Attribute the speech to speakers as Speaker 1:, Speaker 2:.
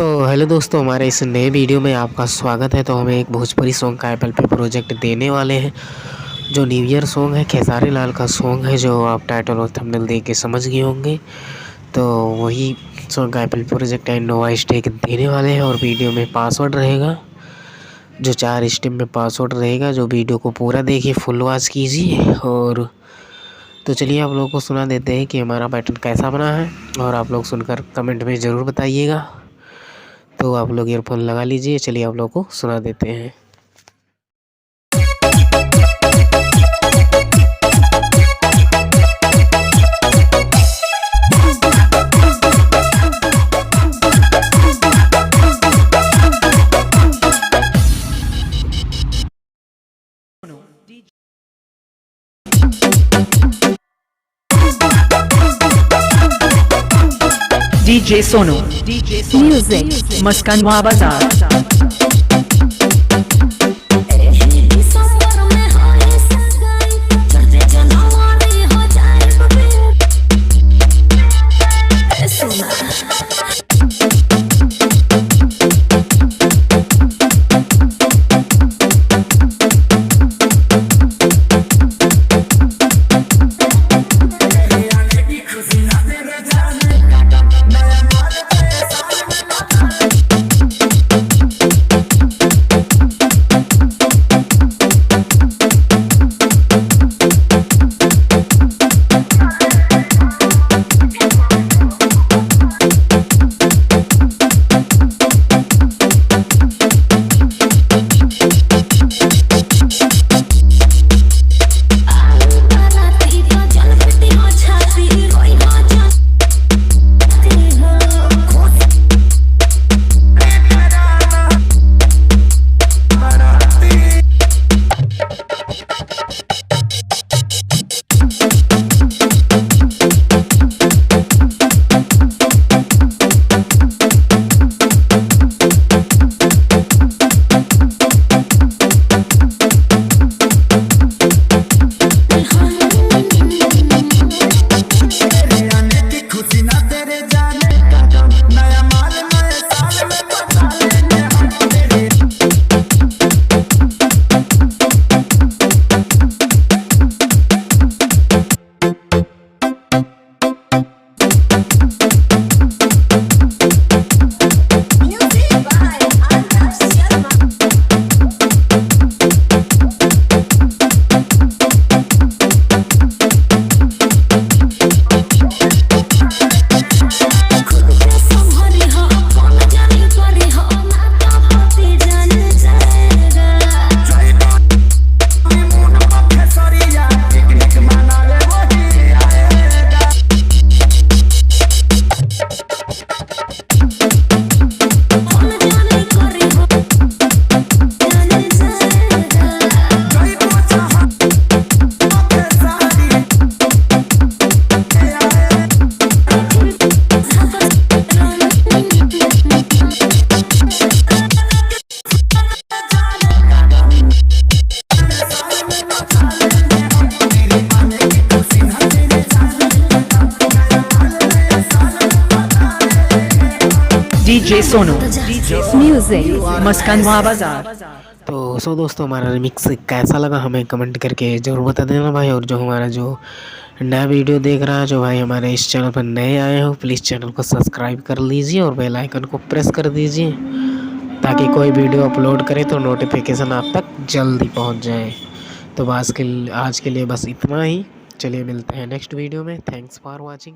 Speaker 1: So hello दोस्तों, हमारे इस नए वीडियो में आपका स्वागत है। तो हमें एक भोजपुरी सॉन्ग का एप्पल पे प्रोजेक्ट देने वाले हैं, जो न्यू ईयर सॉन्ग है। खेसारी लाल का सॉन्ग है, जो आप टाइटल और थंबनेल देख के समझ गए होंगे। तो वही सॉन्ग का apple project and voice take देने वाले हैं। और वीडियो में पासवर्ड रहेगा, जो 4 स्टेप में पासवर्ड रहेगा। जो वीडियो को पूरा देखिए, फुल वॉच कीजिए। और तो चलिए आप लोगों को सुना देते हैं कि हमारा पैटर्न कैसा बना है, और आप लोग सुनकर कमेंट में ज़रूर बताइएगा। तो आप लोग ईयरफोन लगा लीजिए। चलिए आप लोग को सुना देते हैं।
Speaker 2: DJ Sonu Music Maskanwa Bazaar। DJ Sonu Music Maskanwa Bazaar।
Speaker 1: तो दोस्तों, हमारा रिमिक्स कैसा लगा हमें कमेंट करके ज़रूर बता देना भाई। और जो हमारा जो नया वीडियो देख रहा है, जो भाई हमारे इस चैनल पर नए आए हो, प्लीज़ चैनल को सब्सक्राइब कर लीजिए और बेल आइकन को प्रेस कर दीजिए, ताकि कोई वीडियो अपलोड करे तो नोटिफिकेशन आप तक जल्दी पहुंच जाए। तो आज के लिए बस इतना ही। चलिए मिलते हैं नेक्स्ट वीडियो में। Thanks for watching.